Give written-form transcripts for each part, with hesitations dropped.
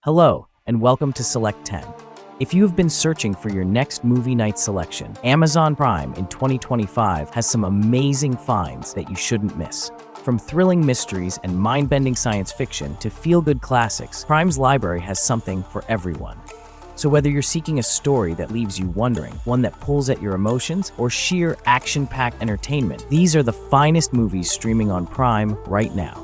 Hello, and welcome to Select 10. If you have been searching for your next movie night selection, Amazon Prime in 2025 has some amazing finds that you shouldn't miss. From thrilling mysteries and mind-bending science fiction to feel-good classics, Prime's library has something for everyone. So whether you're seeking a story that leaves you wondering, one that pulls at your emotions, or sheer action-packed entertainment, these are the finest movies streaming on Prime right now.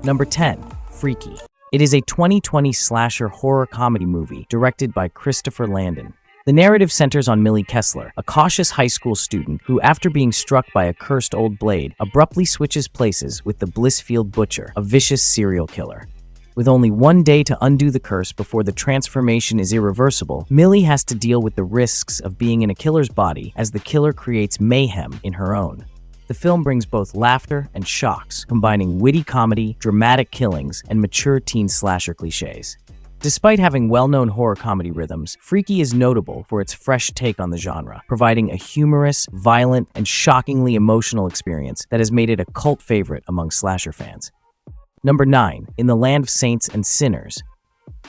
Number 10. Freaky. It is a 2020 slasher horror comedy movie directed by Christopher Landon. The narrative centers on Millie Kessler, a cautious high school student who, after being struck by a cursed old blade, abruptly switches places with the Blissfield Butcher, a vicious serial killer. With only one day to undo the curse before the transformation is irreversible, Millie has to deal with the risks of being in a killer's body as the killer creates mayhem in her own. The film brings both laughter and shocks, combining witty comedy, dramatic killings, and mature teen slasher cliches. Despite having well-known horror comedy rhythms, Freaky is notable for its fresh take on the genre, providing a humorous, violent, and shockingly emotional experience that has made it a cult favorite among slasher fans. Number 9. In the Land of Saints and Sinners.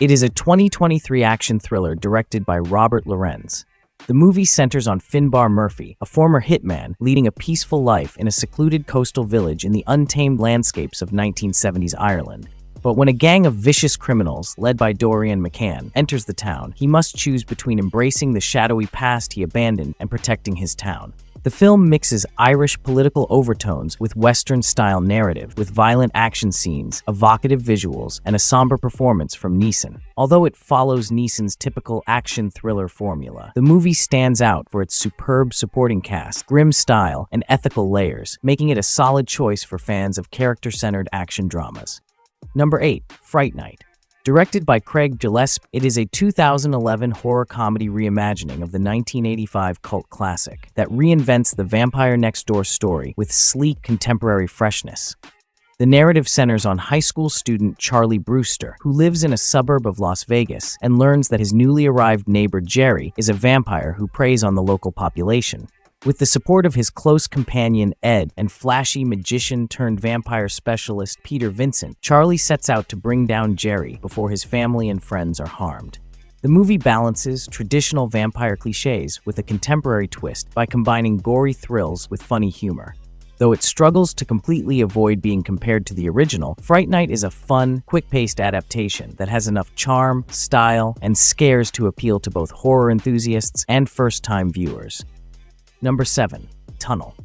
It is a 2023 action thriller directed by Robert Lorenz. The movie centers on Finbar Murphy, a former hitman leading a peaceful life in a secluded coastal village in the untamed landscapes of 1970s Ireland. But when a gang of vicious criminals, led by Dorian McCann, enters the town, he must choose between embracing the shadowy past he abandoned and protecting his town. The film mixes Irish political overtones with Western-style narrative, with violent action scenes, evocative visuals, and a somber performance from Neeson. Although it follows Neeson's typical action thriller formula, the movie stands out for its superb supporting cast, grim style, and ethical layers, making it a solid choice for fans of character-centered action dramas. Number 8. Fright Night. Directed by Craig Gillespie, it is a 2011 horror comedy reimagining of the 1985 cult classic that reinvents the Vampire Next Door story with sleek contemporary freshness. The narrative centers on high school student Charlie Brewster, who lives in a suburb of Las Vegas and learns that his newly arrived neighbor Jerry is a vampire who preys on the local population. With the support of his close companion Ed and flashy magician-turned-vampire specialist Peter Vincent, Charlie sets out to bring down Jerry before his family and friends are harmed. The movie balances traditional vampire cliches with a contemporary twist by combining gory thrills with funny humor. Though it struggles to completely avoid being compared to the original, Fright Night is a fun, quick-paced adaptation that has enough charm, style, and scares to appeal to both horror enthusiasts and first-time viewers. Number 7. Tunnel.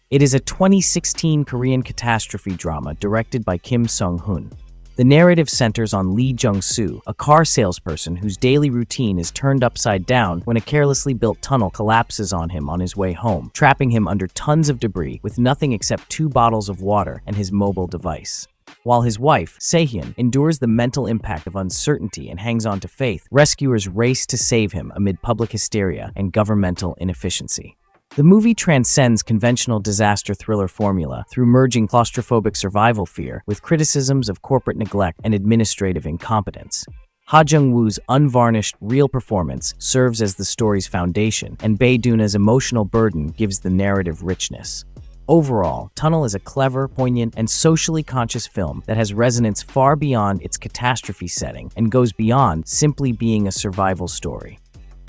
It is a 2016 Korean catastrophe drama directed by Kim Sung-hoon. The narrative centers on Lee Jung-soo, a car salesperson whose daily routine is turned upside down when a carelessly built tunnel collapses on him on his way home, trapping him under tons of debris with nothing except 2 bottles of water and his mobile device. While his wife, Se-hyun, endures the mental impact of uncertainty and hangs on to faith, rescuers race to save him amid public hysteria and governmental inefficiency. The movie transcends conventional disaster thriller formula through merging claustrophobic survival fear with criticisms of corporate neglect and administrative incompetence. Ha Jung-woo's unvarnished, real performance serves as the story's foundation, and Bae Doona's emotional burden gives the narrative richness. Overall, Tunnel is a clever, poignant, and socially conscious film that has resonance far beyond its catastrophe setting and goes beyond simply being a survival story.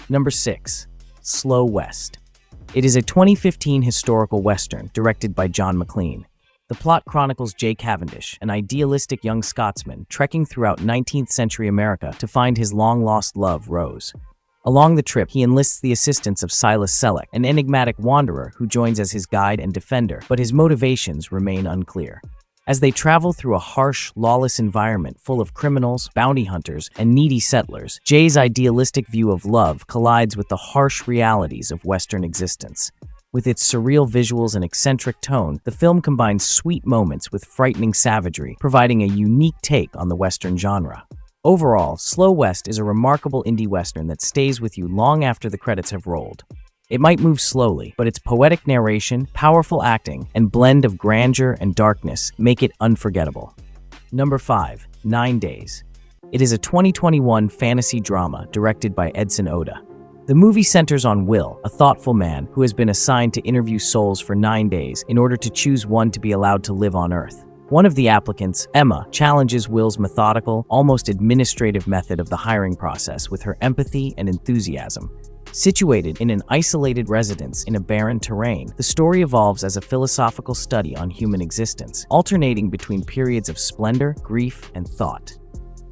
Number 6. Slow West. It is a 2015 historical western directed by John McLean. The plot chronicles Jay Cavendish, an idealistic young Scotsman trekking throughout 19th century America to find his long-lost love, Rose. Along the trip, he enlists the assistance of Silas Selleck, an enigmatic wanderer who joins as his guide and defender, but his motivations remain unclear. As they travel through a harsh, lawless environment full of criminals, bounty hunters, and needy settlers, Jay's idealistic view of love collides with the harsh realities of Western existence. With its surreal visuals and eccentric tone, the film combines sweet moments with frightening savagery, providing a unique take on the Western genre. Overall, Slow West is a remarkable indie Western that stays with you long after the credits have rolled. It might move slowly, but its poetic narration, powerful acting, and blend of grandeur and darkness make it unforgettable. Number 5. 9 Days. It is a 2021 fantasy drama directed by Edson Oda. The movie centers on Will, a thoughtful man who has been assigned to interview souls for 9 days in order to choose one to be allowed to live on Earth. One of the applicants, Emma, challenges Will's methodical, almost administrative method of the hiring process with her empathy and enthusiasm. Situated in an isolated residence in a barren terrain, the story evolves as a philosophical study on human existence, alternating between periods of splendor, grief, and thought.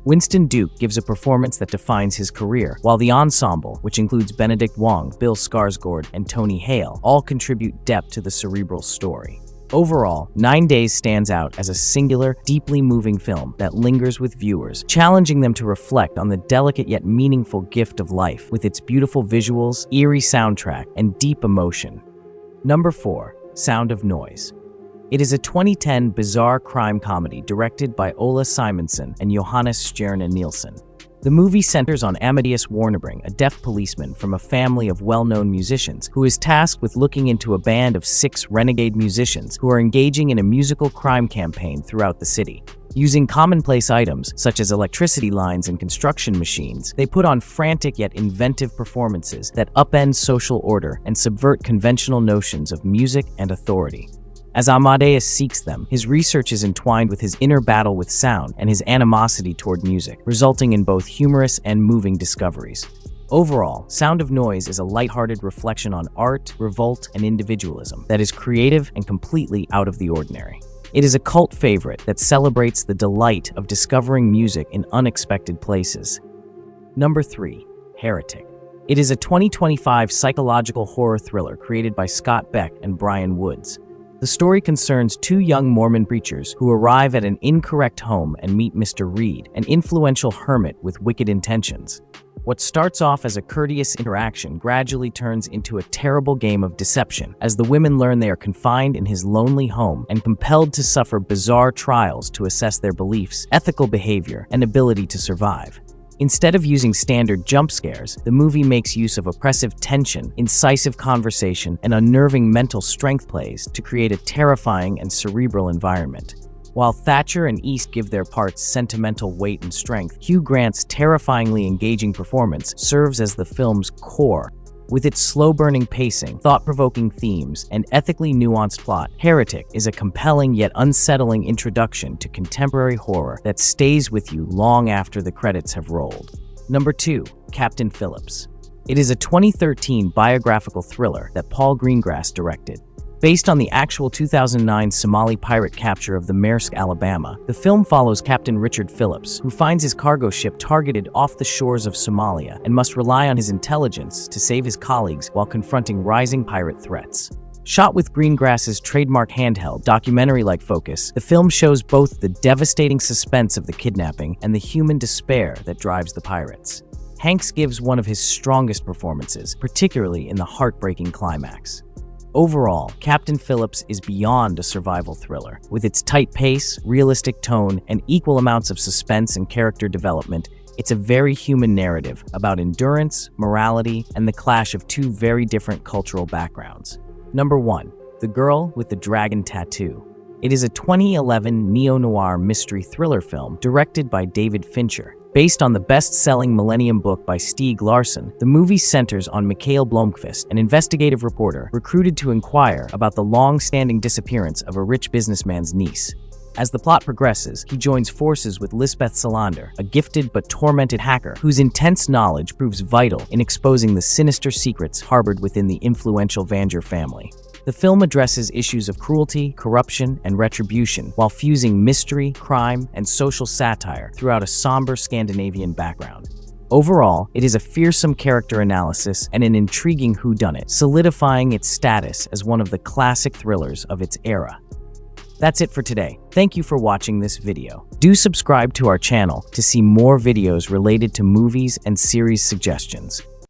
Winston Duke gives a performance that defines his career, while the ensemble, which includes Benedict Wong, Bill Skarsgård, and Tony Hale, all contribute depth to the cerebral story. Overall, 9 Days stands out as a singular, deeply moving film that lingers with viewers, challenging them to reflect on the delicate yet meaningful gift of life with its beautiful visuals, eerie soundtrack, and deep emotion. Number 4. Sound of Noise. It is a 2010 bizarre crime comedy directed by Ola Simonsen and Johannes Stjerne Nielsen. The movie centers on Amadeus Warnerbring, a deaf policeman from a family of well-known musicians who is tasked with looking into a band of 6 renegade musicians who are engaging in a musical crime campaign throughout the city. Using commonplace items, such as electricity lines and construction machines, they put on frantic yet inventive performances that upend social order and subvert conventional notions of music and authority. As Amadeus seeks them, his research is entwined with his inner battle with sound and his animosity toward music, resulting in both humorous and moving discoveries. Overall, Sound of Noise is a lighthearted reflection on art, revolt, and individualism that is creative and completely out of the ordinary. It is a cult favorite that celebrates the delight of discovering music in unexpected places. Number 3. Heretic. It is a 2025 psychological horror thriller created by Scott Beck and Brian Woods. The story concerns 2 young Mormon preachers who arrive at an incorrect home and meet Mr. Reed, an influential hermit with wicked intentions. What starts off as a courteous interaction gradually turns into a terrible game of deception as the women learn they are confined in his lonely home and compelled to suffer bizarre trials to assess their beliefs, ethical behavior, and ability to survive. Instead of using standard jump scares, the movie makes use of oppressive tension, incisive conversation, and unnerving mental strength plays to create a terrifying and cerebral environment. While Thatcher and East give their parts sentimental weight and strength, Hugh Grant's terrifyingly engaging performance serves as the film's core. With its slow-burning pacing, thought-provoking themes, and ethically nuanced plot, Heretic is a compelling yet unsettling introduction to contemporary horror that stays with you long after the credits have rolled. Number 2. Captain Phillips. It is a 2013 biographical thriller that Paul Greengrass directed. Based on the actual 2009 Somali pirate capture of the Maersk, Alabama, the film follows Captain Richard Phillips, who finds his cargo ship targeted off the shores of Somalia and must rely on his intelligence to save his colleagues while confronting rising pirate threats. Shot with Greengrass's trademark handheld, documentary-like focus, the film shows both the devastating suspense of the kidnapping and the human despair that drives the pirates. Hanks gives one of his strongest performances, particularly in the heartbreaking climax. Overall, Captain Phillips is beyond a survival thriller. With its tight pace, realistic tone, and equal amounts of suspense and character development, it's a very human narrative about endurance, morality, and the clash of 2 very different cultural backgrounds. Number 1. The Girl with the Dragon Tattoo. It is a 2011 neo-noir mystery thriller film directed by David Fincher. Based on the best-selling Millennium book by Stieg Larsson, the movie centers on Mikhail Blomkvist, an investigative reporter recruited to inquire about the long-standing disappearance of a rich businessman's niece. As the plot progresses, he joins forces with Lisbeth Salander, a gifted but tormented hacker whose intense knowledge proves vital in exposing the sinister secrets harbored within the influential Vanger family. The film addresses issues of cruelty, corruption, and retribution while fusing mystery, crime, and social satire throughout a somber Scandinavian background. Overall, it is a fearsome character analysis and an intriguing whodunit, solidifying its status as one of the classic thrillers of its era. That's it for today. Thank you for watching this video. Do subscribe to our channel to see more videos related to movies and series suggestions.